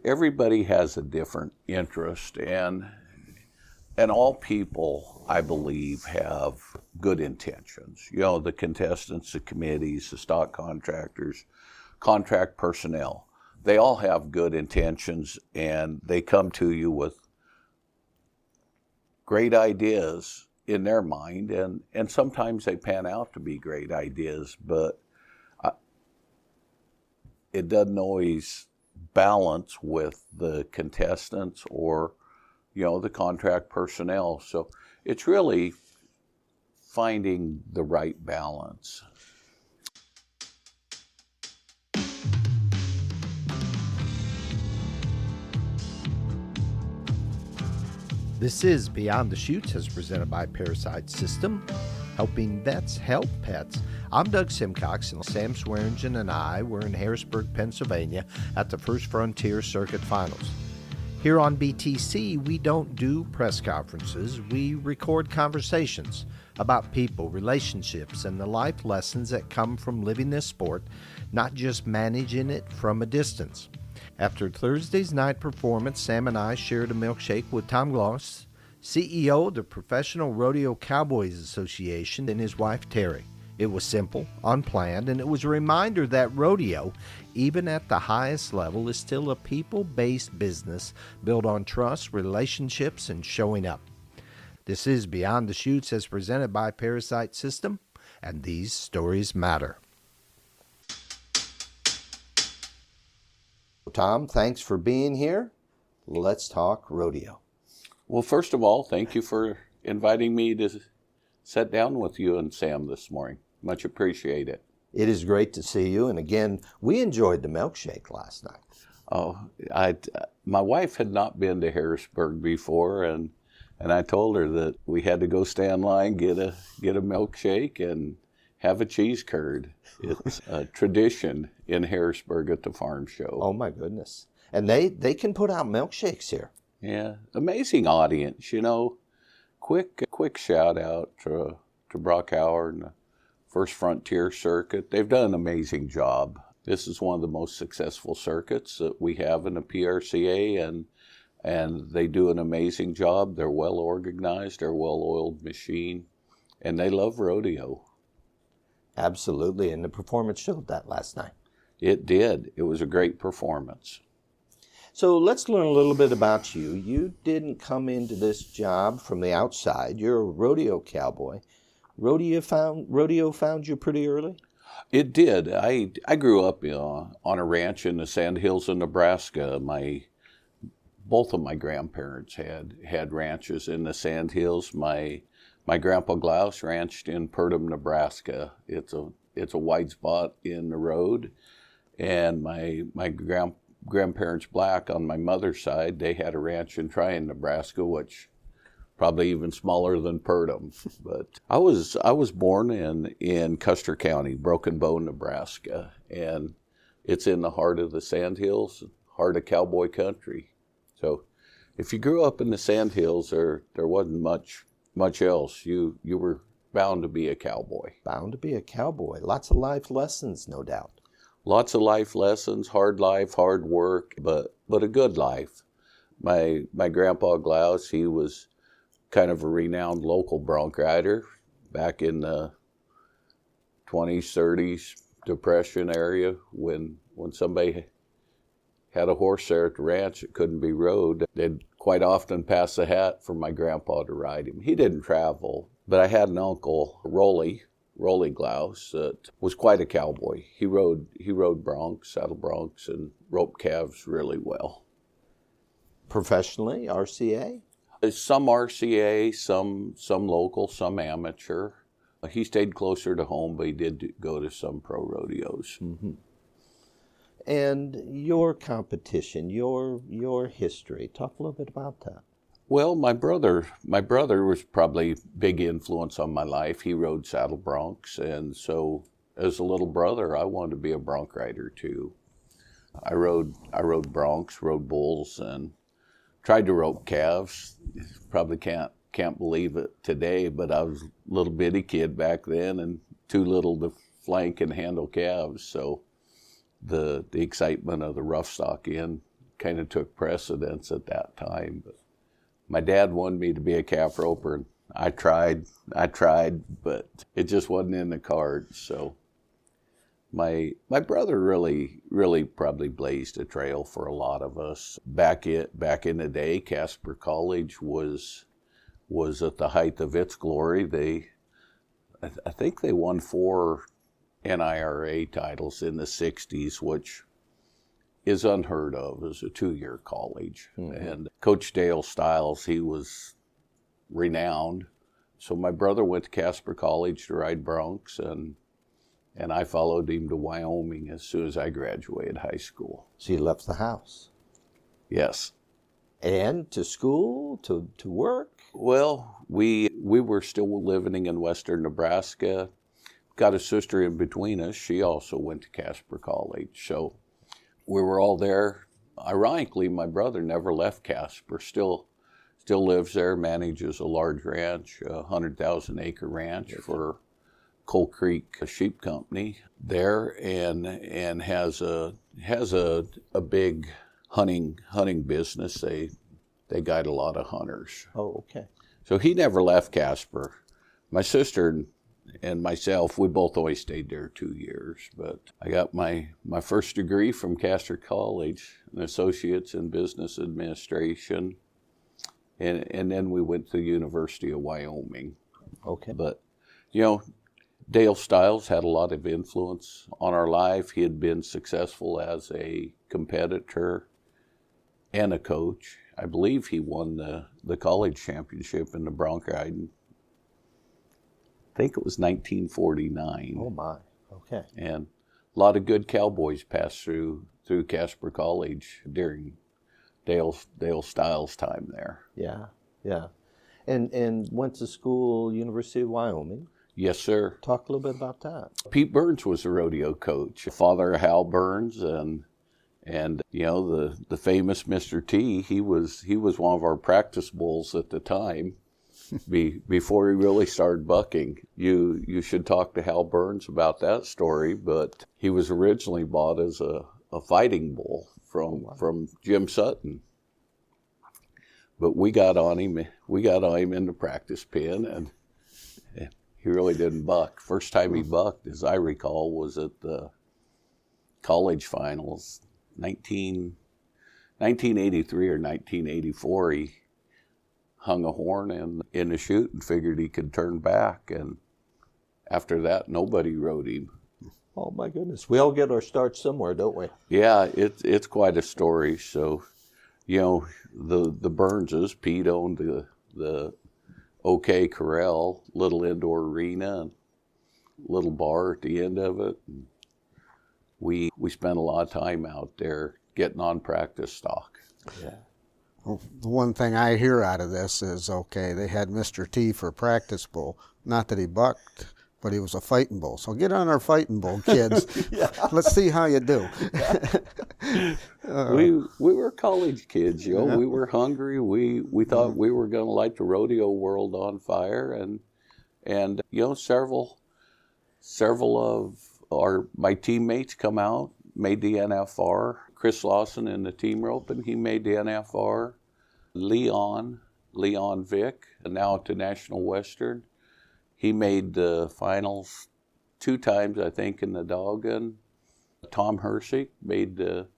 Everybody has a different interest, and all people, I believe, have good intentions. You know, the contestants, the committees, the stock contractors, contract personnel, they all have good intentions, and they come to you with great ideas in their mind, and sometimes they pan out to be great ideas, but it doesn't always balance with the contestants or, you know, the contract personnel. So it's really finding the right balance. This is Beyond the Chutes, as presented by Parasite System, helping vets help pets. I'm Doug Simcox, and Sam Swearingen and I were in Harrisburg, Pennsylvania at the First Frontier Circuit Finals. Here on BTC, we don't do press conferences. We record conversations about people, relationships, and the life lessons that come from living this sport, not just managing it from a distance. After Thursday's night performance, Sam and I shared a milkshake with Tom Glause, CEO of the Professional Rodeo Cowboys Association, and his wife Terri. It was simple, unplanned, and it was a reminder that rodeo, even at the highest level, is still a people-based business built on trust, relationships, and showing up. This is Beyond the Chutes, as presented by Parasite System, and these stories matter. Tom, thanks for being here. Let's talk rodeo. Well, first of all, thank you for inviting me to sit down with you and Sam this morning. Much appreciate it. It is great to see you. And again, we enjoyed the milkshake last night. Oh, my wife had not been to Harrisburg before, and I told her that we had to go stand in line, get a milkshake, and have a cheese curd. It's a tradition in Harrisburg at the farm show. Oh my goodness! And they can put out milkshakes here. Yeah, amazing audience. You know, quick shout out to Brock Howard and the First Frontier Circuit. They've done an amazing job. This is one of the most successful circuits that we have in the PRCA, and they do an amazing job. They're well organized, they're a well-oiled machine, and they love rodeo. Absolutely, and the performance showed that last night. It did. It was a great performance. So let's learn a little bit about you. You didn't come into this job from the outside. You're a rodeo cowboy. Rodeo found you pretty early? It did. I grew up on a ranch in the Sandhills of Nebraska. Both of my grandparents had ranches in the Sandhills. My grandpa Glause ranched in Purdom, Nebraska. It's a wide spot in the road, and my grandparents Black on my mother's side, they had a ranch in Tryon, Nebraska, which probably even smaller than Purdom. But I was born in Custer County, Broken Bow, Nebraska, and it's in the heart of the Sandhills, heart of cowboy country. So if you grew up in the Sandhills, there wasn't much else. You were bound to be a cowboy. Bound to be a cowboy. Lots of life lessons, no doubt. Lots of life lessons, hard life, hard work, but a good life. My grandpa Glause, he was kind of a renowned local bronc rider back in the 20s, 30s, Depression area, when somebody had a horse there at the ranch that couldn't be rode. They'd quite often pass the hat for my grandpa to ride him. He didn't travel, but I had an uncle, Rolly Glause, that was quite a cowboy. He rode broncs, saddle broncs, and roped calves really well. Professionally, RCA? Some RCA, some local, some amateur. He stayed closer to home, but he did go to some pro rodeos. Mm-hmm. And your competition, your history, talk a little bit about that. Well, my brother was probably a big influence on my life. He rode saddle broncs, and so as a little brother, I wanted to be a bronc rider too. I rode broncs, rode bulls, and tried to rope calves. Probably can't believe it today, but I was a little bitty kid back then and too little to flank and handle calves. So the excitement of the rough stock in kind of took precedence at that time. But my dad wanted me to be a calf roper, and I tried, but it just wasn't in the cards. So my brother really probably blazed a trail for a lot of us. Back in the day, Casper College was at the height of its glory. I think they won 4 NIRA titles in the 60s, which is unheard of as a 2-year college. Mm-hmm. And Coach Dale Stiles, he was renowned. So my brother went to Casper College to ride broncs, and I followed him to Wyoming as soon as I graduated high school. So you left the house? Yes. And to school, to work? Well, we were still living in western Nebraska. Got a sister in between us. She also went to Casper College. So we were all there. Ironically, my brother never left Casper. Still lives there, manages a large ranch, a 100,000-acre ranch for Coal Creek Sheep Company there, and has a big hunting business. They guide a lot of hunters. Oh, okay. So he never left Casper. My sister and myself, we both only stayed there 2 years. But I got my first degree from Casper College, an associate's in business administration, and then we went to the University of Wyoming. Okay. But Dale Stiles had a lot of influence on our life. He had been successful as a competitor and a coach. I believe he won the college championship in the bronc riding. I think it was 1949. Oh my, okay. And a lot of good Cowboys passed through Casper College during Dale Stiles' time there. Yeah. And went to school, University of Wyoming. Yes, sir. Talk a little bit about that. Pete Burns was a rodeo coach, father of Hal Burns, and the famous Mr. T. He was one of our practice bulls at the time. Before he really started bucking. You should talk to Hal Burns about that story, but he was originally bought as a fighting bull from Jim Sutton. But we got on him in the practice pen, and he really didn't buck. First time he bucked, as I recall, was at the college finals, 1983 or 1984. He hung a horn in the chute and figured he could turn back, and after that, nobody rode him. Oh my goodness, we all get our start somewhere, don't we? Yeah, it's quite a story. So, the Burnses, Pete owned the OK Corral, little indoor arena, little bar at the end of it. And we spent a lot of time out there getting on practice stock. Yeah. Well, the one thing I hear out of this is, okay, they had Mr. T for practice bull. Not that he bucked, but he was a fighting bull. So get on our fighting bull, kids. Let's see how you do. We were college kids, We were hungry. We thought we were going to light the rodeo world on fire, and several of my teammates come out, made the NFR. Chris Lawson in the team roping, he made the NFR. Leon Vick, now at the National Western, he made the finals 2 times, I think, in the Doggin. Tom Hersick made the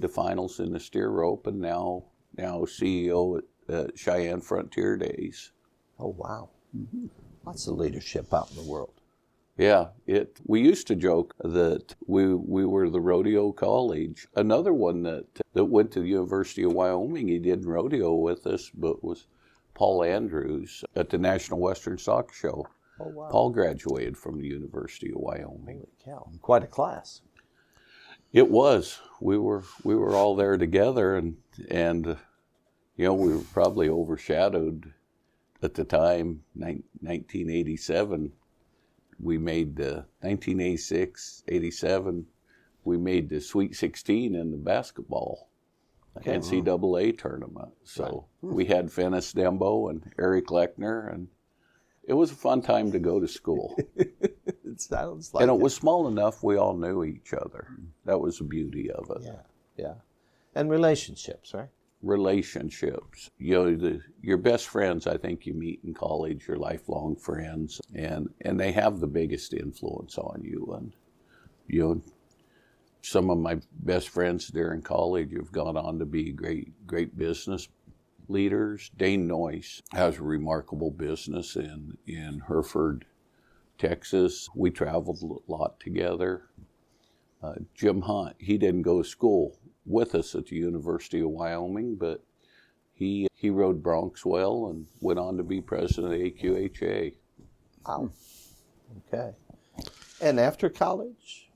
finals in the steer rope, and now CEO at Cheyenne Frontier Days. Oh wow, lots of leadership out in the world. Yeah, we used to joke that we were the rodeo college. Another one that went to the University of Wyoming, he didn't rodeo with us, but was Paul Andrews at the National Western Stock Show. Oh wow. Paul graduated from the University of Wyoming. Holy cow, quite a class. It was. We were all there together, and we were probably overshadowed at the time, 1987. We made the 1986, 87, we made the Sweet 16 in the basketball NCAA tournament. So we had Fennis Dembo and Eric Lechner, and it was a fun time to go to school. It sounds like and it was small enough we all knew each other. That was the beauty of it. Yeah. And relationships, right? Relationships. Your best friends, I think you meet in college, your lifelong friends, and they have the biggest influence on you. And some of my best friends during college have gone on to be great business leaders. Dane Noyce has a remarkable business in Hereford, Texas. We traveled a lot together. Jim Hunt, he didn't go to school with us at the University of Wyoming, but he rode broncs well and went on to be president of AQHA. Wow. Okay. And after college?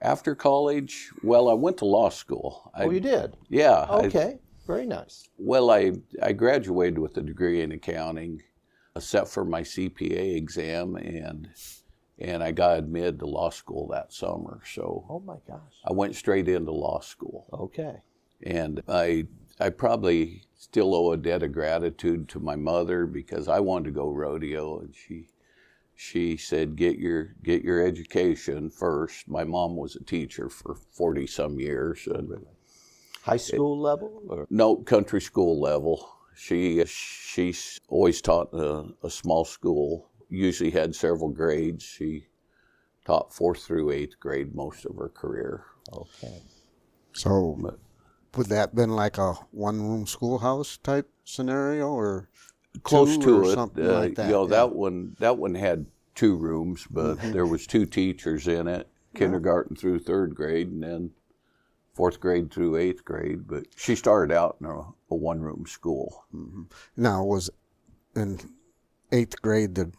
After college, well, I went to law school. You did? Yeah. Okay. Very nice. Well, I graduated with a degree in accounting, set for my CPA exam, and I got admitted to law school that summer. So, oh my gosh, I went straight into law school. Okay. And I probably still owe a debt of gratitude to my mother, because I wanted to go rodeo, and she said, get your education first. My mom was a teacher for 40 some years. And really? High school level? Or? No, country school level. She's always taught a small school. Usually had several grades. She taught 4th through 8th grade most of her career. Okay. So would that been like a one-room schoolhouse type scenario, or close to it? Something like that? That one had 2 rooms, but there was 2 teachers in it, kindergarten through 3rd grade, and then 4th grade through 8th grade. But she started out in a one-room school. Mm-hmm. Now, was in 8th grade the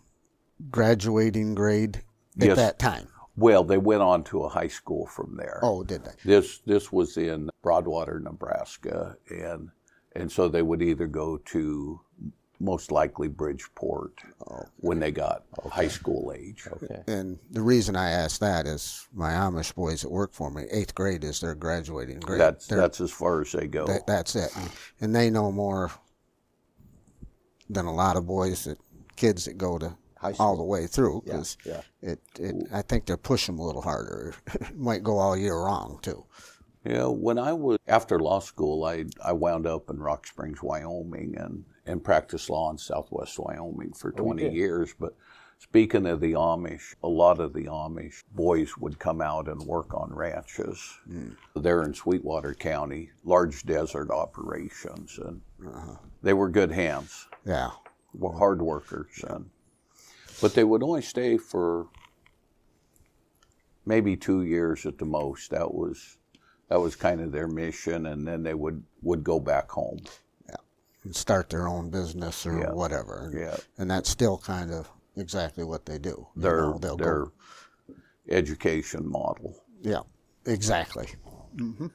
graduating grade at that time? Well, they went on to a high school from there. Oh, did they? This was in Broadwater, Nebraska, and so they would either go to most likely Bridgeport when they got high school age. Okay. And the reason I ask that is my Amish boys that work for me, 8th grade is their graduating grade. That's as far as they go. That's it. And they know more than a lot of kids that go to all the way through, because I think they're pushing them a little harder. It might go all year wrong too. Yeah, when I was after law school, I wound up in Rock Springs, Wyoming, and practiced law in Southwest Wyoming for 20 years. But speaking of the Amish, a lot of the Amish boys would come out and work on ranches. They're in Sweetwater County, large desert operations, and they were good hands. Yeah, were hard workers, but they would only stay for maybe 2 years at the most. That was kind of their mission, and then they would go back home. Yeah, and start their own business or whatever. Yeah, and that's still kind of exactly what they do. Their education model. Yeah, exactly. Mm-hmm.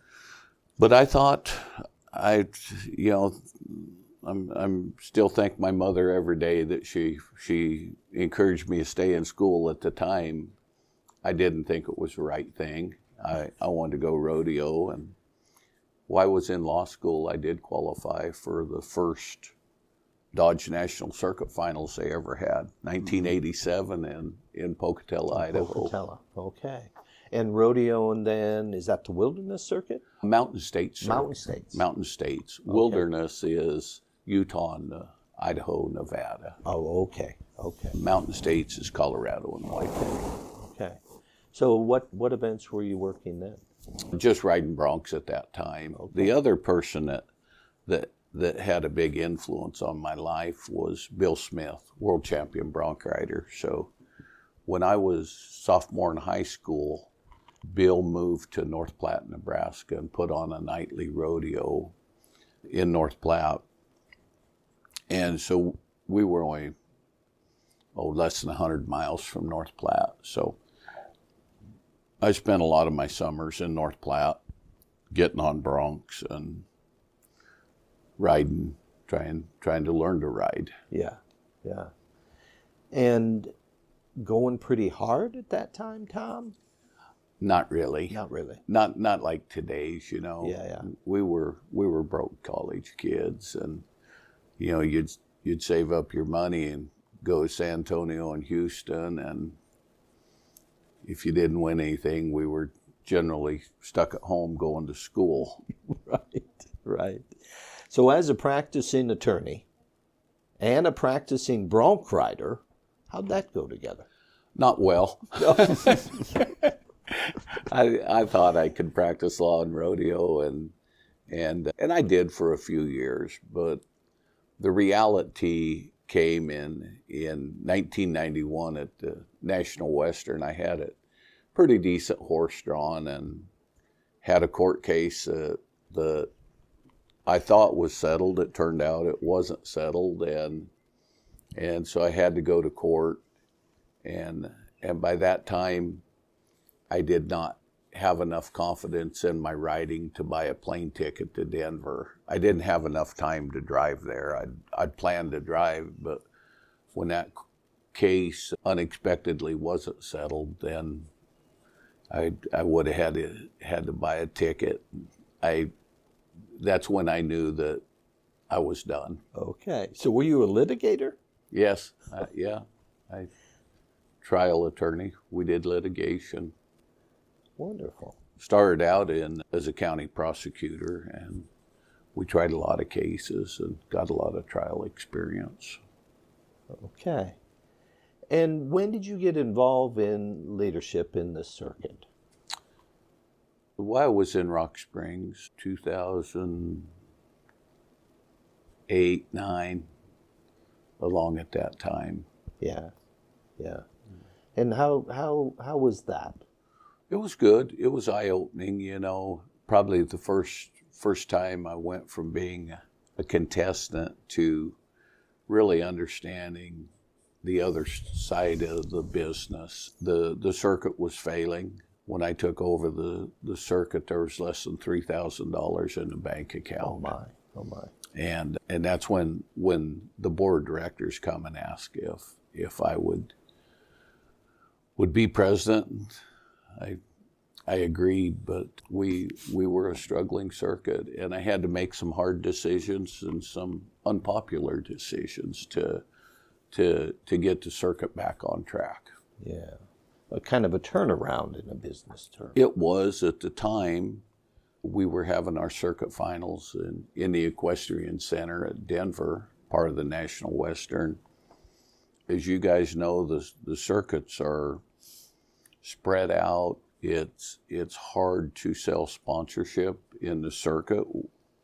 But I thought, I'm still thank my mother every day that she encouraged me to stay in school. At the time, I didn't think it was the right thing. I wanted to go rodeo, and while I was in law school, I did qualify for the first Dodge National Circuit Finals they ever had, 1987 in Pocatello, Idaho. Pocatello, okay. And rodeo, and then, is that the Wilderness Circuit? Mountain States. Mountain States. Mountain States. Okay. Wilderness is Utah and Idaho, Nevada. Oh, okay. Mountain States is Colorado and Wyoming. Okay. So what events were you working then? Just riding broncs at that time. Okay. The other person that had a big influence on my life was Bill Smith, world champion bronc rider. So when I was sophomore in high school, Bill moved to North Platte, Nebraska, and put on a nightly rodeo in North Platte. And so we were only less than 100 miles from North Platte. So I spent a lot of my summers in North Platte getting on broncs and riding, trying to learn to ride. Yeah. And going pretty hard at that time, Tom? Not really. Not like today's, Yeah. We were broke college kids, and you'd save up your money and go to San Antonio and Houston, and if you didn't win anything, we were generally stuck at home going to school. Right. So as a practicing attorney and a practicing bronc rider, how'd that go together? Not well. I thought I could practice law and rodeo, and I did for a few years, but the reality came in 1991 at the National Western. I had a pretty decent horse drawn and had a court case that I thought was settled. It turned out it wasn't settled, and so I had to go to court, and by that time I did not have enough confidence in my riding to buy a plane ticket to Denver. I didn't have enough time to drive there. I'd planned to drive, but when that case unexpectedly wasn't settled, then I would have had to buy a ticket. That's when I knew that I was done. Okay. So were you a litigator? Yes. I trial attorney. We did litigation. Wonderful. Started out as a county prosecutor, and we tried a lot of cases and got a lot of trial experience. Okay. And when did you get involved in leadership in the circuit? Well, I was in Rock Springs 2008, 9, along at that time. Yeah. And how was that? It was good. It was eye-opening, Probably the first time I went from being a contestant to really understanding the other side of the business. The circuit was failing. When I took over the circuit, there was less than $3,000 in the bank account. Oh my. And that's when the board of directors come and ask if I would be president. I agreed, but we were a struggling circuit, and I had to make some hard decisions and some unpopular decisions to get the circuit back on track. Yeah, a kind of a turnaround in a business term. It was at the time. We were having our circuit finals in the Equestrian Center at Denver, part of the National Western. As you guys know, the circuits are spread out. It's hard to sell sponsorship in the circuit.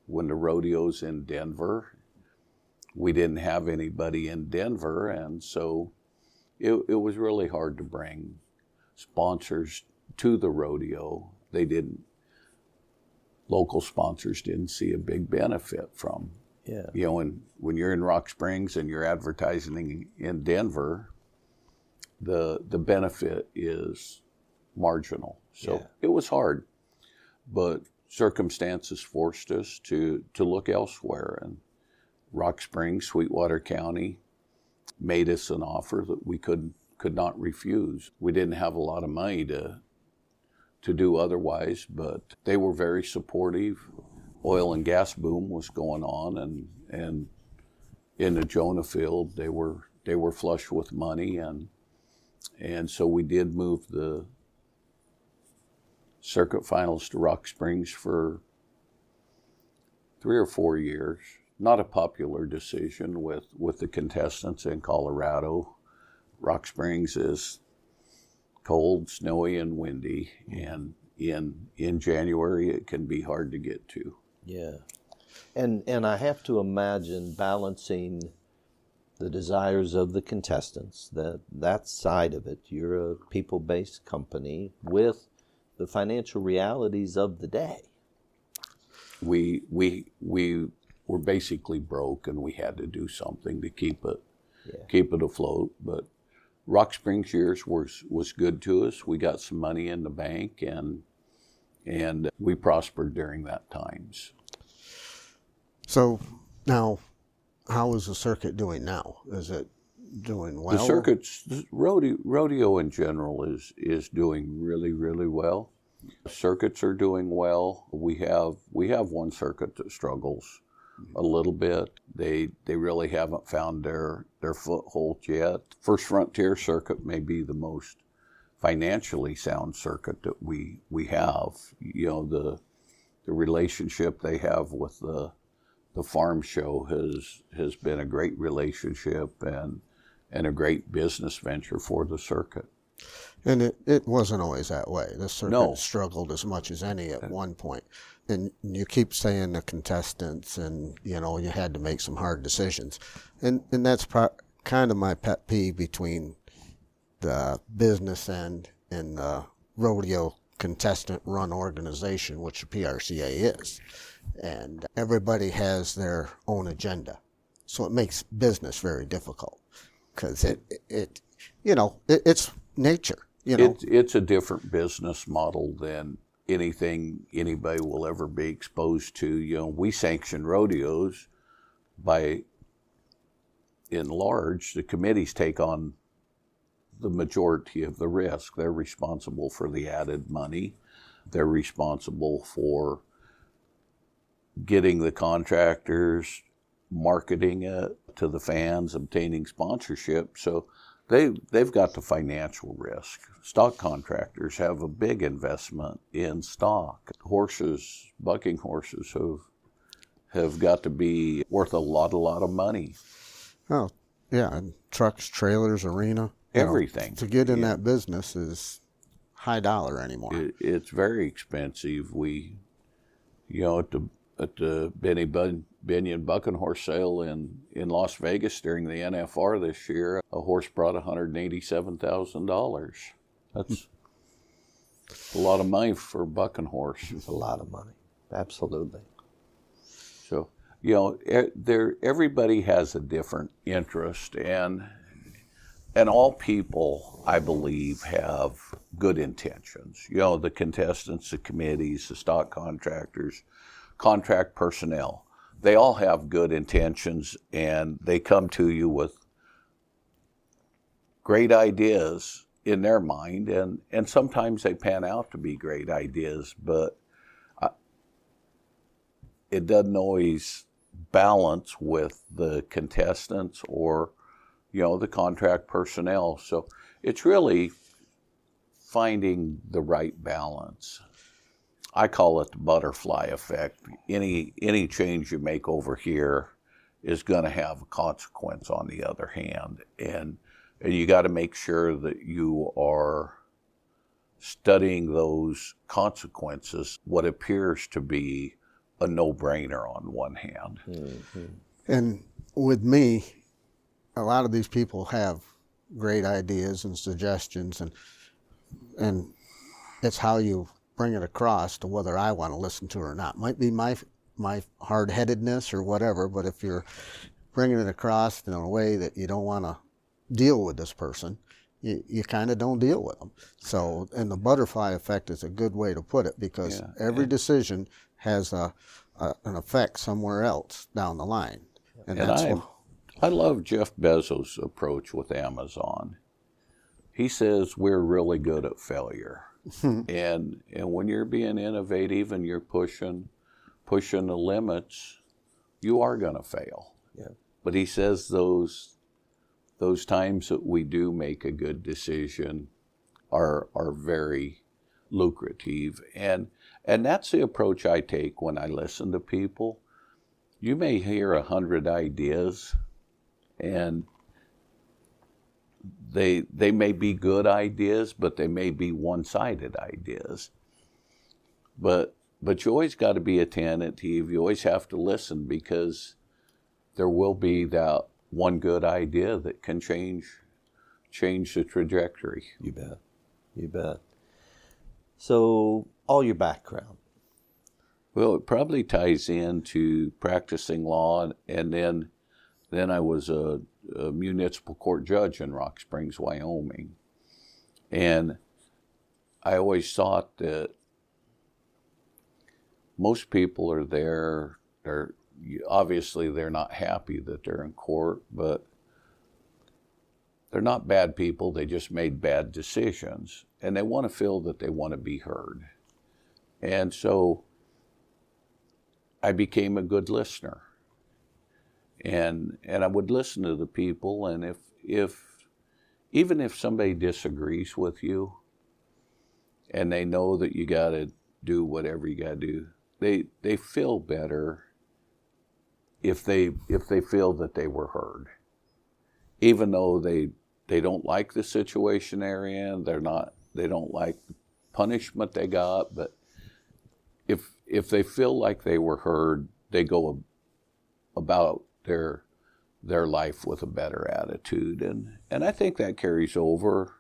When the rodeo's in Denver, we didn't have anybody in Denver, and so it was really hard to bring sponsors to the rodeo. Local sponsors didn't see a big benefit from. Yeah. When you're in Rock Springs and you're advertising in Denver, the benefit is marginal. So It was hard, but circumstances forced us to look elsewhere, and Rock Springs, Sweetwater County made us an offer that we could not refuse. We didn't have a lot of money to do otherwise, but they were very supportive. Oil and gas boom was going on, and in the Jonah field they were flush with money, and so we did move the circuit finals to Rock Springs for 3 or 4 years. Not a popular decision with the contestants in Colorado. Rock Springs is cold, snowy, and windy, and in January it can be hard to get to. Yeah. And I have to imagine balancing the desires of the contestants, that side of it. You're a people-based company with the financial realities of the day. We were basically broke, and we had to do something to keep it afloat. But Rock Springs years was good to us. We got some money in the bank, and we prospered during that times. So now, how is the circuit doing now? Is it doing well? The circuit's rodeo in general is doing really, really well. Circuits are doing well. We have one circuit that struggles a little bit. They really haven't found their foothold yet. First Frontier Circuit may be the most financially sound circuit that we have. You know, the relationship they have with the farm show has been a great relationship and a great business venture for the circuit. And it wasn't always that way. The circuit No. struggled as much as any at one point. And you keep saying the contestants, and you had to make some hard decisions. And that's kind of my pet peeve between the business end and the rodeo contestant run organization, which the PRCA is. And everybody has their own agenda. So it makes business very difficult because it's nature. It's a different business model than anything anybody will ever be exposed to. We sanction rodeos by, in large, the committees take on the majority of the risk. They're responsible for the added money. They're responsible for getting the contractors, marketing it to the fans, obtaining sponsorship. So they've got the financial risk. Stock contractors have a big investment in stock. Horses, bucking horses have got to be worth a lot of money. Oh, yeah, and trucks, trailers, arena. Everything. To get in that business is high dollar anymore. It's very expensive. At the Benny Binion Bucking Horse Sale in Las Vegas during the NFR this year, a horse brought $187,000. That's a lot of money for a bucking horse. It's a lot of money. Absolutely. So, everybody has a different interest, and all people, I believe, have good intentions. The contestants, the committees, the stock contractors, contract personnel, they all have good intentions, and they come to you with great ideas in their mind, and sometimes they pan out to be great ideas, but it doesn't always balance with the contestants or the contract personnel. So it's really finding the right balance. I call it the butterfly effect. Any change you make over here is going to have a consequence on the other hand. And you got to make sure that you are studying those consequences, what appears to be a no-brainer on one hand. Mm-hmm. And with me, a lot of these people have great ideas and suggestions, and it's how you bring it across to whether I want to listen to it or not. Might be my hard-headedness or whatever, but if you're bringing it across in a way that you don't want to deal with this person, you kind of don't deal with them. So, and the butterfly effect is a good way to put it, because every decision has an effect somewhere else down the line. And I love Jeff Bezos' approach with Amazon. He says we're really good at failure. and when you're being innovative and you're pushing the limits, you are going to fail. Yeah. But he says those times that we do make a good decision are very lucrative, and that's the approach I take when I listen to people. You may hear 100 ideas, and they may be good ideas, but they may be one-sided ideas. But you always got to be attentive. You always have to listen, because there will be that one good idea that can change the trajectory. You bet. So, all your background. Well, it probably ties into practicing law, and then I was a municipal court judge in Rock Springs, Wyoming. And I always thought that most people are there, obviously they're not happy that they're in court, but they're not bad people. They just made bad decisions, and they want to feel that they want to be heard. And so I became a good listener, and I would listen to the people, and if even if somebody disagrees with you, and they know that you got to do whatever you got to do. They feel better if they feel that they were heard, even though they don't like the situation they're in. They don't like the punishment they got, but if they feel like they were heard, they go about their life with a better attitude, and I think that carries over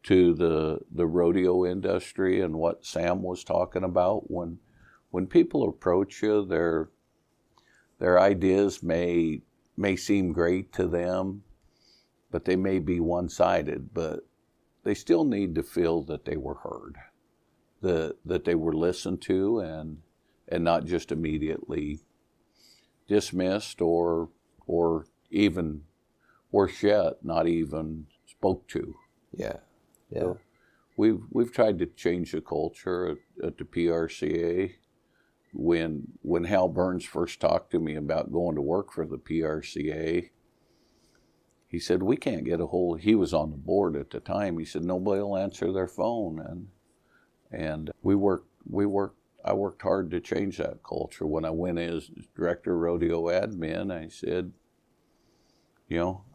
to the rodeo industry and what Sam was talking about. When people approach you, their ideas may seem great to them, but they may be one-sided, but they still need to feel that they were heard, that they were listened to, and not just immediately dismissed or even worse yet, not even spoke to. Yeah. So we've tried to change the culture at the PRCA. When Hal Burns first talked to me about going to work for the PRCA, he said, we can't get a hold. He was on the board at the time. He said, nobody will answer their phone. And I worked hard to change that culture. When I went as director of rodeo admin, I said,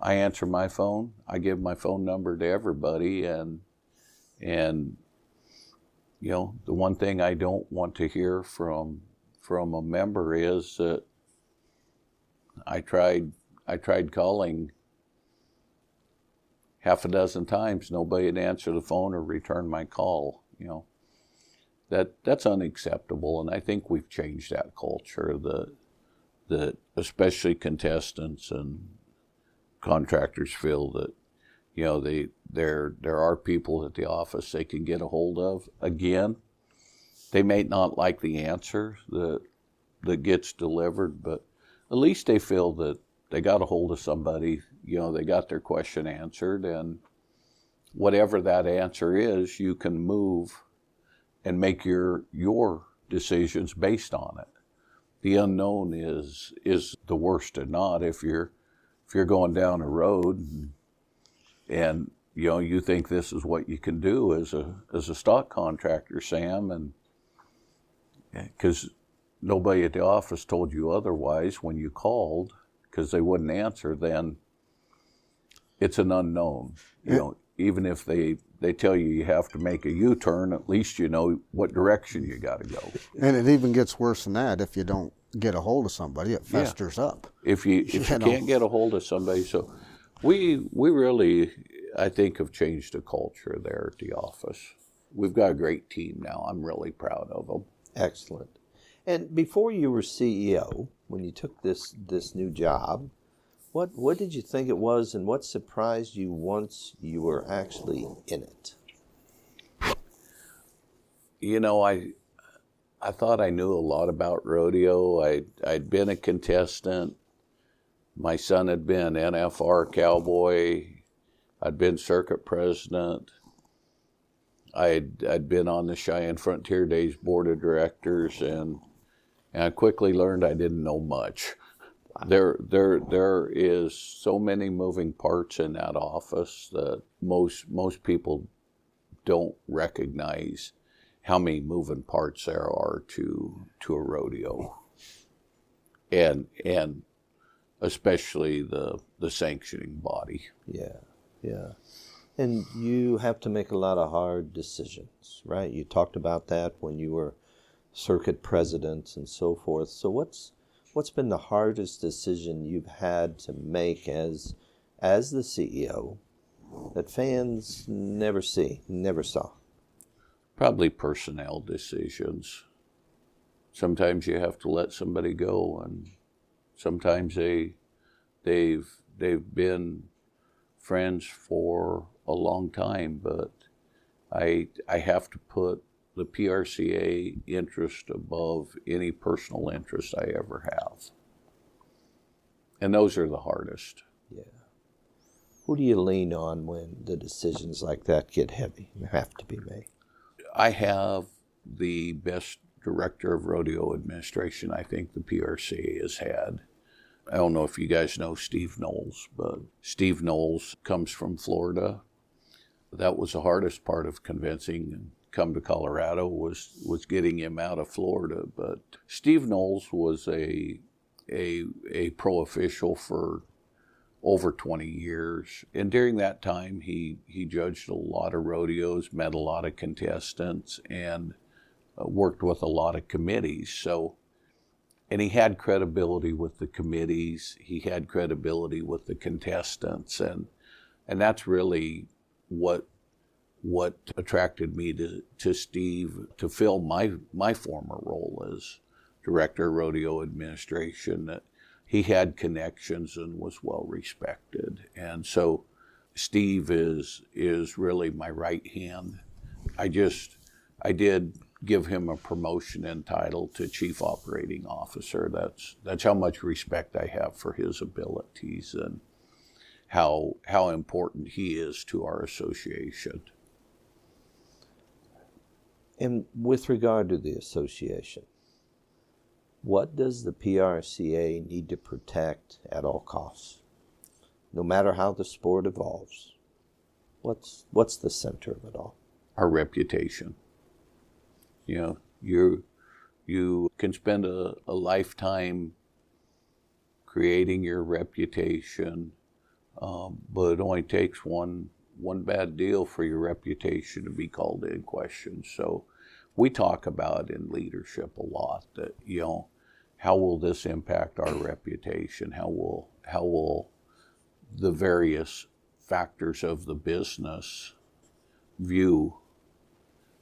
I answer my phone. I give my phone number to everybody. And the one thing I don't want to hear from a member is that I tried calling half a dozen times. Nobody had answered the phone or returned my call. That's unacceptable, and I think we've changed that culture. That especially contestants and contractors feel that there are people at the office they can get a hold of. Again, they may not like the answer that gets delivered, but at least they feel that they got a hold of somebody. They got their question answered, and whatever that answer is, you can move and make your decisions based on it. The unknown is the worst of not. If you're going down a road and you think this is what you can do as a stock contractor, Sam, and because nobody at the office told you otherwise when you called, because they wouldn't answer, then it's an unknown. Even if they tell you have to make a U-turn, at least you know what direction you got to go. And it even gets worse than that. If you don't get a hold of somebody, it festers up. If you can't get a hold of somebody, so we really, I think, have changed the culture there at the office. We've got a great team now. I'm really proud of them. Excellent. And before you were CEO, when you took this new job, what did you think it was, and what surprised you once you were actually in it? I thought I knew a lot about rodeo. I'd been a contestant. My son had been NFR cowboy. I'd been circuit president. I'd been on the Cheyenne Frontier Days board of directors, and I quickly learned I didn't know much. There is so many moving parts in that office that most people don't recognize how many moving parts there are to a rodeo, and especially the sanctioning body. Yeah. And you have to make a lot of hard decisions, right? You talked about that when you were circuit president and so forth. So what's been the hardest decision you've had to make as the CEO that fans never saw? Probably personnel decisions. Sometimes you have to let somebody go, and sometimes they've been friends for a long time, but I have to put the PRCA interest above any personal interest I ever have. And those are the hardest. Yeah. Who do you lean on when the decisions like that get heavy and have to be made? I have the best director of rodeo administration I think the PRCA has had. I don't know if you guys know Steve Knowles, but Steve Knowles comes from Florida. That was the hardest part of convincing come to Colorado was getting him out of Florida. But Steve Knowles was a pro official for over 20 years. And during that time, he judged a lot of rodeos, met a lot of contestants, and worked with a lot of committees. So, and he had credibility with the committees. He had credibility with the contestants. And that's really what attracted me to Steve to fill my former role as Director of Rodeo Administration, that he had connections and was well respected. And so Steve is really my right hand. I did give him a promotion and title to Chief Operating Officer. That's how much respect I have for his abilities and how important he is to our association. And with regard to the association, what does the PRCA need to protect at all costs? No matter how the sport evolves, what's the center of it all? Our reputation. You know, you can spend a lifetime creating your reputation, but it only takes one bad deal for your reputation to be called in question. So we talk about in leadership a lot that, how will this impact our reputation? How will the various factors of the business view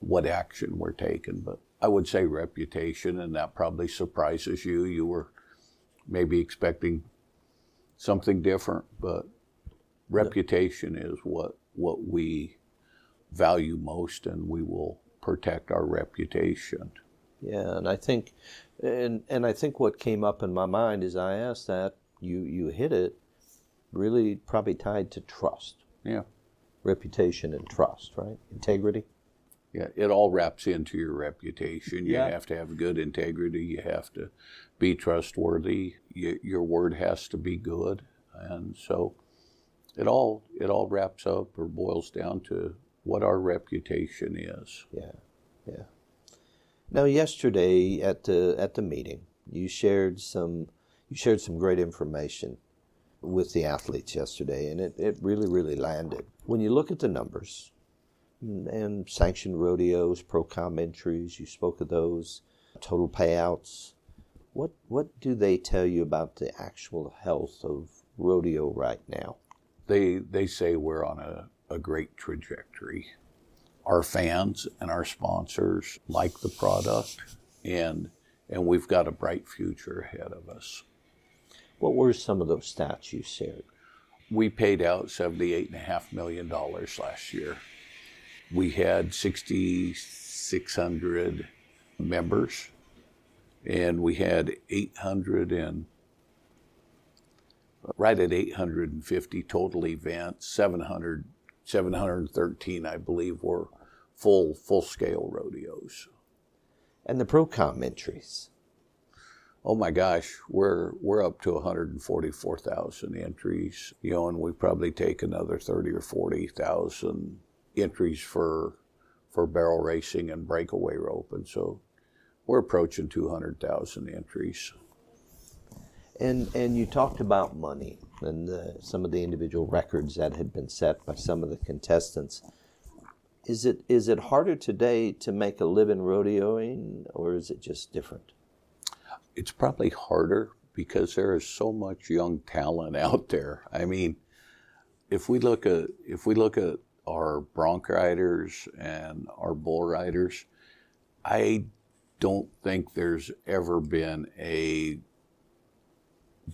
what action we're taking? But I would say reputation, and that probably surprises you. You were maybe expecting something different, but reputation is what we value most, and we will protect our reputation. Yeah, and I think what came up in my mind as I asked that, you hit it, really probably tied to trust. Yeah. Reputation and trust, right? Integrity. Yeah, it all wraps into your reputation. You Yeah. have to have good integrity. You have to be trustworthy. Your word has to be good. And so it all wraps up or boils down to what our reputation is. Yeah, yeah. Now, yesterday at the meeting, you shared some great information with the athletes yesterday, and it really landed. When you look at the numbers and sanctioned rodeos, Procom entries, you spoke of those, total payouts, what do they tell you about the actual health of rodeo right now? They say we're on a great trajectory. Our fans and our sponsors like the product, and we've got a bright future ahead of us. What were some of those stats you shared? We paid out $78.5 million last year. We had 6,600 members, and we had 850 total events. 713, I believe, were full-scale rodeos. And the Procom entries? Oh my gosh, we're up to 144,000 entries, and we probably take another 30 or 40,000 entries for barrel racing and breakaway rope, and so we're approaching 200,000 entries. And you talked about money and some of the individual records that had been set by some of the contestants. Is it harder today to make a living rodeoing, or is it just different? It's probably harder because there is so much young talent out there. I mean, if we look at our bronc riders and our bull riders, I don't think there's ever been a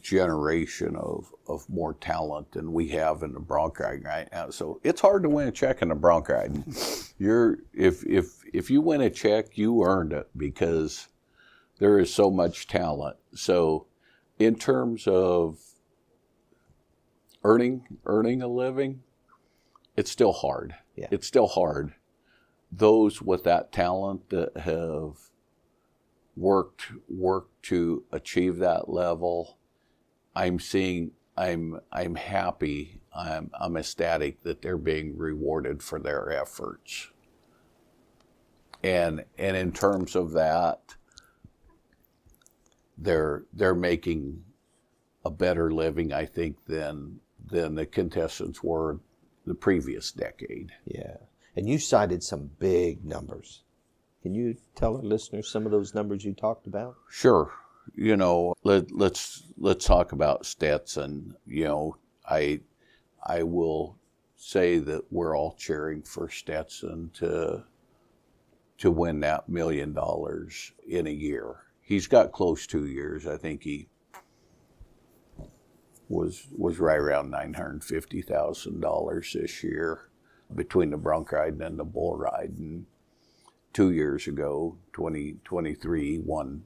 generation of more talent than we have in the bronc riding right now. So it's hard to win a check in the bronc riding. If you win a check, you earned it because there is so much talent. So in terms of earning a living, it's still hard. Yeah. It's still hard. Those with that talent that have worked to achieve that level, I'm happy, I'm ecstatic that they're being rewarded for their efforts. And in terms of that, they're making a better living, I think, than the contestants were the previous decade. Yeah. And you cited some big numbers. Can you tell our listeners some of those numbers you talked about? Sure. You know, let's talk about Stetson. You know, I will say that we're all cheering for Stetson to win that $1 million in a year. He's got close 2 years. I think he was right around $950,000 this year between the bronc riding and the bull riding. 2 years ago, 2023, won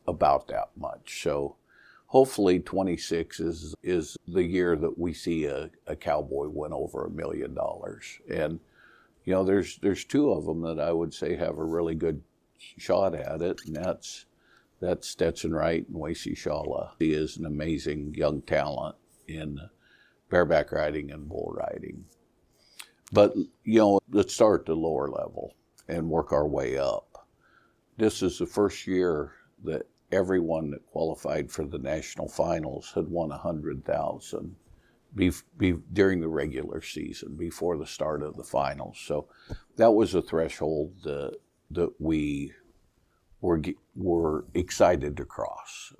about that much. So hopefully 26 is the year that we see a cowboy win over $1 million. And you know, there's two of them that I would say have a really good shot at it, and that's Stetson Wright and Wacy Shawla. He is an amazing young talent in bareback riding and bull riding. But, you know, let's start at the lower level and work our way up. This is the first year that everyone that qualified for the national finals had won $100,000 during the regular season, before the start of the finals. So that was a threshold that we were excited to cross.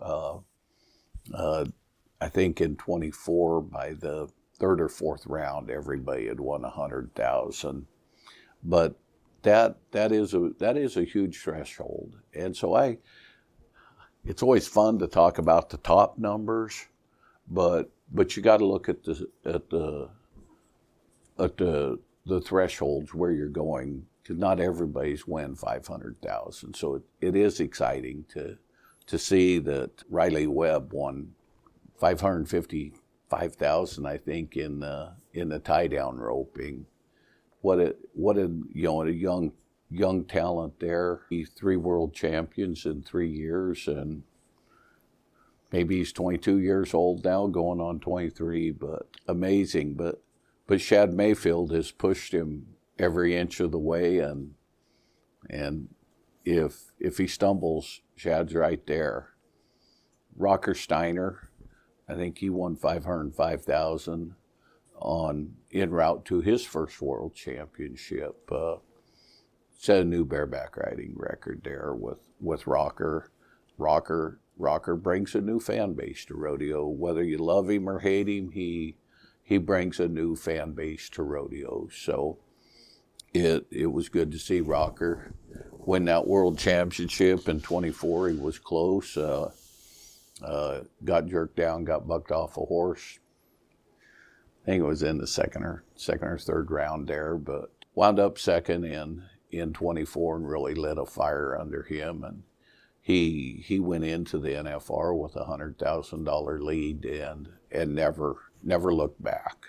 I think in 24, by the third or fourth round, everybody had won $100,000. But that is a huge threshold. And so it's always fun to talk about the top numbers, but you got to look at the thresholds where you're going, because not everybody's win 500,000. So it is exciting to see that Riley Webb won 555,000, I think, in the tie down roping. What a young talent there. He's 3 world champions in 3 years, and maybe he's 22 years old now, going on 23, but amazing. But Shad Mayfield has pushed him every inch of the way, and if he stumbles, Shad's right there. Rocker Steiner, I think he won 505,000 en route to his first world championship. Set a new bareback riding record there with Rocker. Rocker brings a new fan base to rodeo. Whether you love him or hate him, he brings a new fan base to rodeo. So it was good to see Rocker win that world championship in 24. He was close. Got jerked down, got bucked off a horse. I think it was in the second or third round there, but wound up second in 24 and really lit a fire under him. And he went into the NFR with a $100,000 lead and never looked back.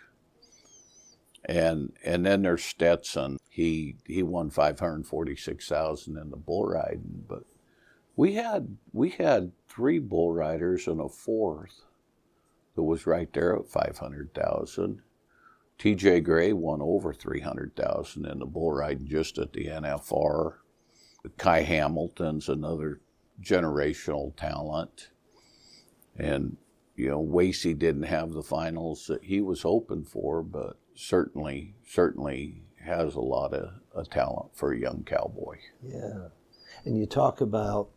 And then there's Stetson. He won 546,000 in the bull riding, but we had 3 bull riders and a fourth that was right there at 500,000. TJ Gray won over 300,000 in the bull riding just at the NFR. Kai Hamilton's another generational talent. And, you know, Wacy didn't have the finals that he was hoping for, but certainly has a lot of talent for a young cowboy. Yeah. And you talk about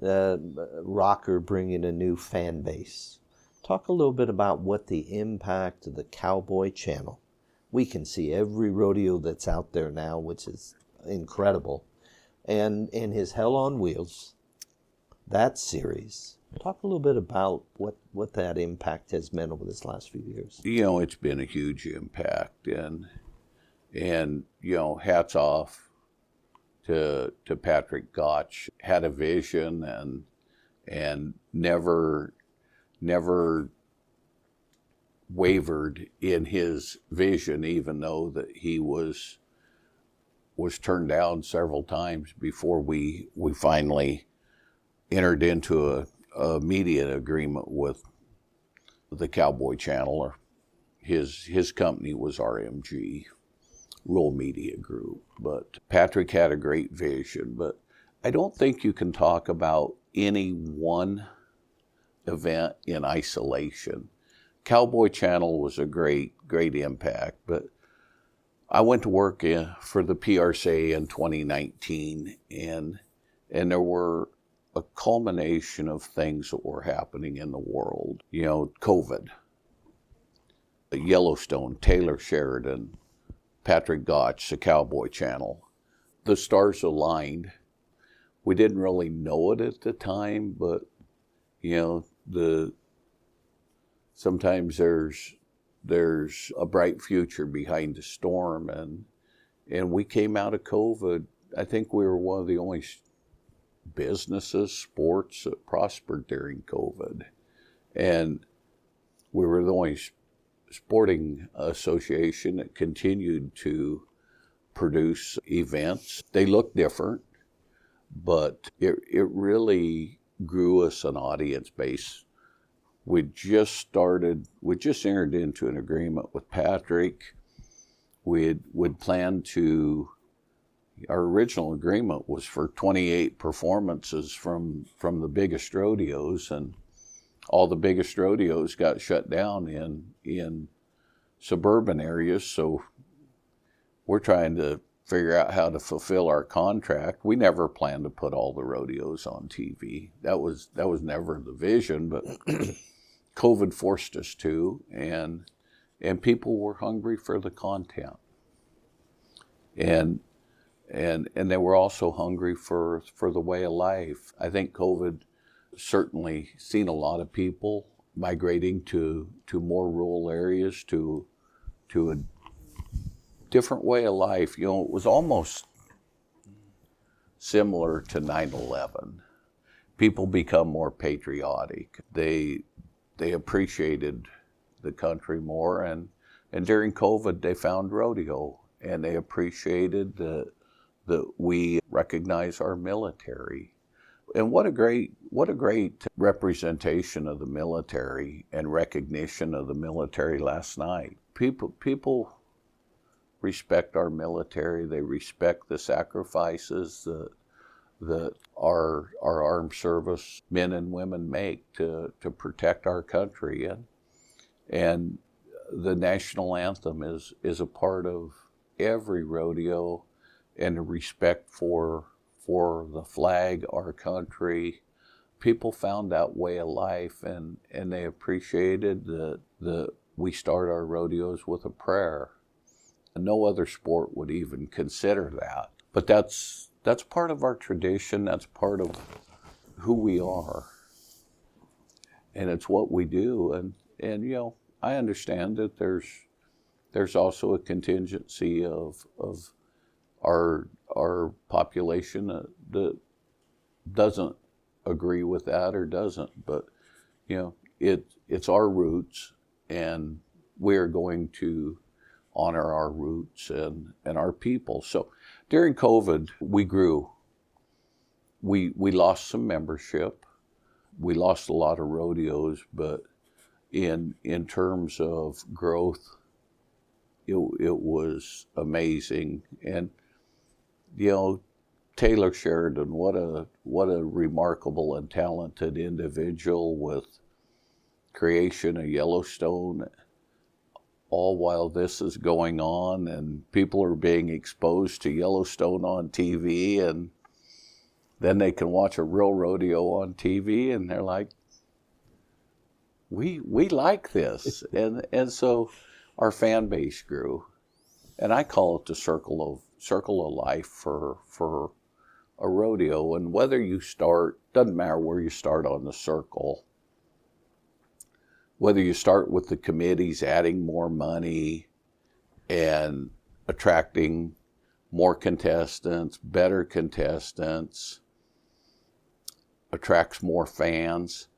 Rocker bringing a new fan base. Talk a little bit about what the impact of the Cowboy Channel. We can see every rodeo that's out there now, which is incredible. And his Hell on Wheels, that series. Talk a little bit about what that impact has meant over this last few years. You know, it's been a huge impact, and you know, hats off to Patrick Gotch. Had a vision and never wavered in his vision, even though that he was turned down several times before we finally entered into a media agreement with the Cowboy Channel. Or his company was RMG, rural media group. But Patrick had a great vision. But I don't think you can talk about any one event in isolation. Cowboy Channel was a great impact, but I went to work for the PRCA in 2019, and there were a culmination of things that were happening in the world. You know, COVID, Yellowstone, Taylor Sheridan, Patrick Gotch, the Cowboy Channel. The stars aligned. We didn't really know it at the time, but, you know, sometimes there's a bright future behind the storm, and we came out of COVID. I think we were one of the only businesses, sports that prospered during COVID, and we were the only sporting association that continued to produce events. They looked different, but it really grew us an audience base. We just entered into an agreement with Patrick. We'd planned to, our original agreement was for 28 performances from the biggest rodeos, and all the biggest rodeos got shut down in suburban areas, so we're trying to figure out how to fulfill our contract. We never planned to put all the rodeos on TV. That was never the vision, but COVID forced us to, and people were hungry for the content, and they were also hungry for the way of life. I think COVID certainly seen a lot of people migrating to more rural areas, to a different way of life. You know, it was almost similar to 9/11. People become more patriotic. They appreciated the country more, and during COVID they found rodeo, and they appreciated that we recognize our military. And what a great representation of the military and recognition of the military last night. People respect our military. They respect the sacrifices that our armed service men and women make to protect our country, and the national anthem is a part of every rodeo, and the respect for the flag, our country. People found that way of life, and they appreciated that we start our rodeos with a prayer. No other sport would even consider that, but that's part of our tradition. That's part of who we are, and it's what we do. And you know, I understand that there's also a contingency of our population that doesn't agree with that or doesn't, but you know, it's our roots, and we're going to honor our roots and our people. So during COVID, we grew. We lost some membership. We lost a lot of rodeos, but in terms of growth, it was amazing. And you know, Taylor Sheridan, what a remarkable and talented individual, with creation of Yellowstone, all while this is going on and people are being exposed to Yellowstone on TV, and then they can watch a real rodeo on TV and they're like, we like this. and so our fan base grew, and I call it the circle of life for a rodeo. And whether you start, doesn't matter where you start on the circle, whether you start with the committees adding more money and attracting more contestants, better contestants, attracts more fans,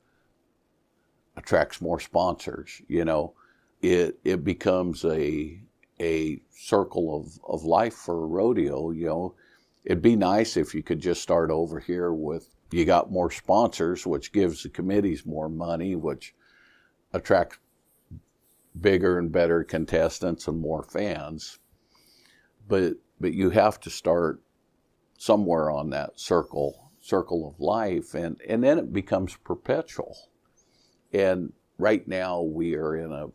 attracts more sponsors, you know, it becomes a circle of life for a rodeo. You know, it'd be nice if you could just start over here with, you got more sponsors, which gives the committees more money, which attracts bigger and better contestants and more fans. but you have to start somewhere on that circle of life, and then it becomes perpetual. And right now we are in a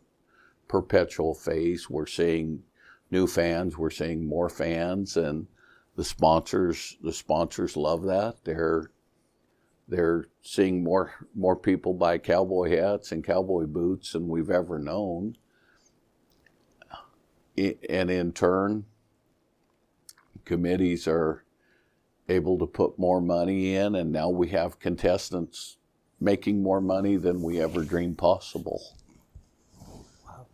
perpetual phase. We're seeing new fans, we're seeing more fans, and the sponsors love that. They're seeing more people buy cowboy hats and cowboy boots than we've ever known. And in turn, committees are able to put more money in, and now we have contestants making more money than we ever dreamed possible. Wow.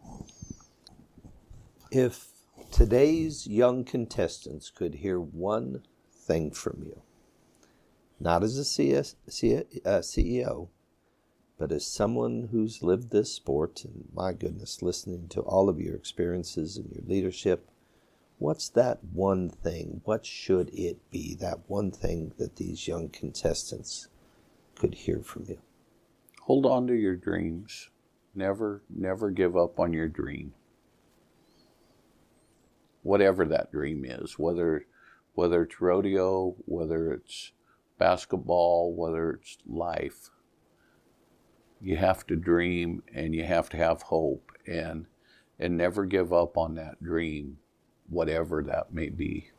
If today's young contestants could hear one thing from you, not as a CEO, but as someone who's lived this sport, and my goodness, listening to all of your experiences and your leadership, what's that one thing? What should it be? That one thing that these young contestants could hear from you? Hold on to your dreams. Never give up on your dream. Whatever that dream is, whether it's rodeo, whether it's basketball, whether it's life, you have to dream and you have to have hope, and never give up on that dream, whatever that may be.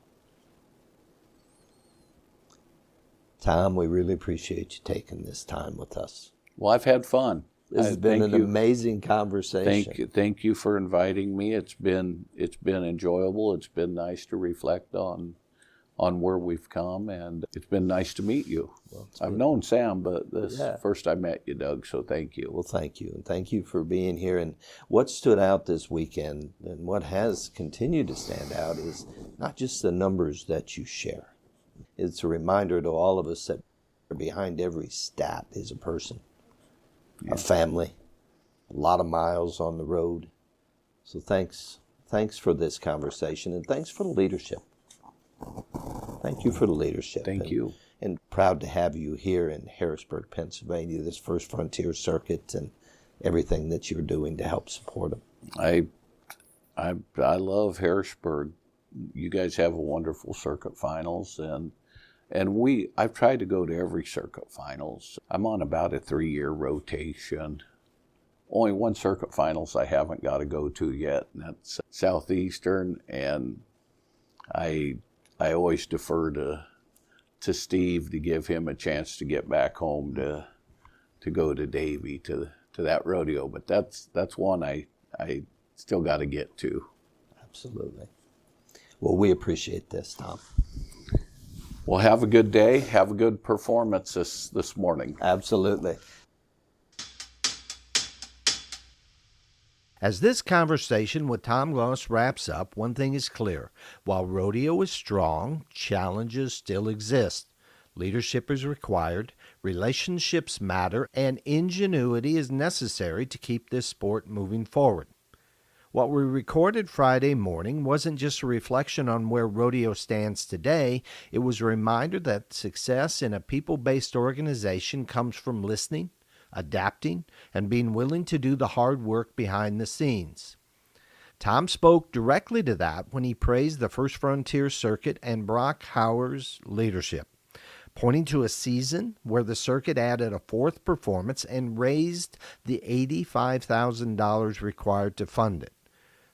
Tom, we really appreciate you taking this time with us. Well, I've had fun. This has been an amazing conversation. Thank you for inviting me. It's been enjoyable. It's been nice to reflect on where we've come, and it's been nice to meet you. Well, I've known Sam, but this first I met you, Doug, so thank you. Well, thank you, and thank you for being here. And what stood out this weekend, and what has continued to stand out, is not just the numbers that you share. It's a reminder to all of us that behind every stat is a person, a family, a lot of miles on the road. So thanks for this conversation, and thanks for the leadership. Thank you for the leadership. Thank you. And proud to have you here in Harrisburg, Pennsylvania, this First Frontier Circuit, and everything that you're doing to help support them. I love Harrisburg. You guys have a wonderful circuit finals, and I've tried to go to every circuit finals. I'm on about a 3-year rotation. Only one circuit finals I haven't got to go to yet, and that's Southeastern, and I always defer to Steve to give him a chance to get back home to go to Davie to that rodeo. But that's one I still got to get to. Absolutely. Well, we appreciate this, Tom. Well, have a good day. Have a good performance this morning. Absolutely. As this conversation with Tom Glause wraps up, one thing is clear. While rodeo is strong, challenges still exist. Leadership is required, relationships matter, and ingenuity is necessary to keep this sport moving forward. What we recorded Friday morning wasn't just a reflection on where rodeo stands today. It was a reminder that success in a people-based organization comes from listening, adapting, and being willing to do the hard work behind the scenes. Tom spoke directly to that when he praised the First Frontier Circuit and Brock Hauer's leadership, pointing to a season where the circuit added a fourth performance and raised the $85,000 required to fund it.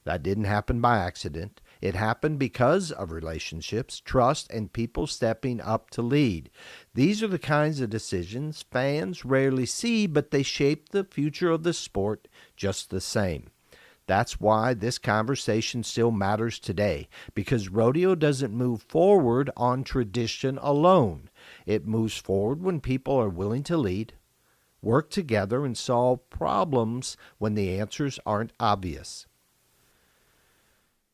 That didn't happen by accident. It happened because of relationships, trust, and people stepping up to lead. These are the kinds of decisions fans rarely see, but they shape the future of the sport just the same. That's why this conversation still matters today, because rodeo doesn't move forward on tradition alone. It moves forward when people are willing to lead, work together, and solve problems when the answers aren't obvious.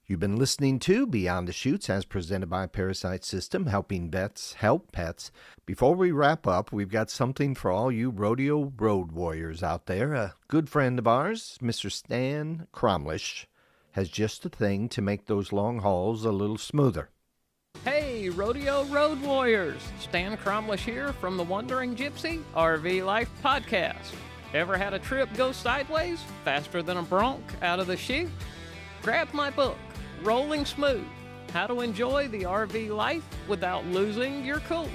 You've been listening to Beyond the Chutes, as presented by Parasite System, helping vets help pets. Before we wrap up, we've got something for all you rodeo road warriors out there. A good friend of ours, Mr. Stan Cromlish, has just a thing to make those long hauls a little smoother. Hey, rodeo road warriors! Stan Cromlish here from the Wandering Gypsy RV Life Podcast. Ever had a trip go sideways, faster than a bronc out of the chute? Grab my book, Rolling Smooth, how to enjoy the RV life without losing your cool.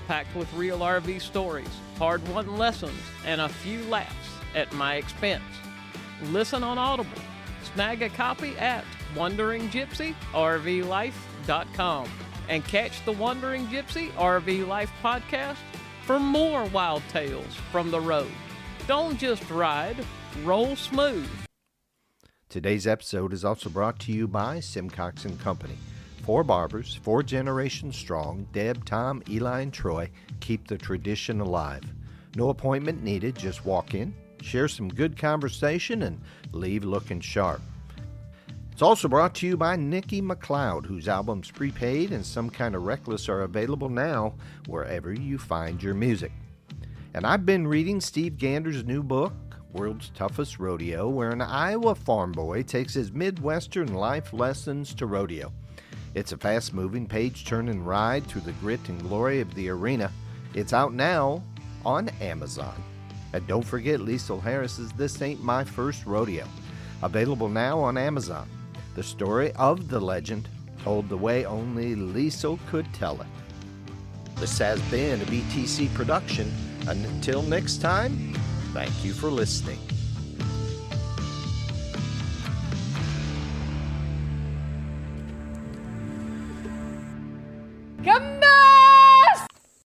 Packed with real RV stories, hard-won lessons, and a few laughs at my expense. Listen on Audible. Snag a copy at WanderingGypsyRVLife.com and catch the Wandering Gypsy RV Life podcast for more wild tales from the road. Don't just ride, roll smooth. Today's episode is also brought to you by Simcox & Company. 4 barbers, 4 generations strong, Deb, Tom, Eli, and Troy, keep the tradition alive. No appointment needed, just walk in, share some good conversation, and leave looking sharp. It's also brought to you by Nikki McLeod, whose albums Prepaid and Some Kind of Reckless are available now wherever you find your music. And I've been reading Steve Gander's new book, World's Toughest Rodeo, where an Iowa farm boy takes his Midwestern life lessons to rodeo. It's a fast-moving, page-turning ride through the grit and glory of the arena. It's out now on Amazon. And don't forget Liesl Harris's This Ain't My First Rodeo. Available now on Amazon. The story of the legend told the way only Liesl could tell it. This has been a BTC production. Until next time, thank you for listening. Come back!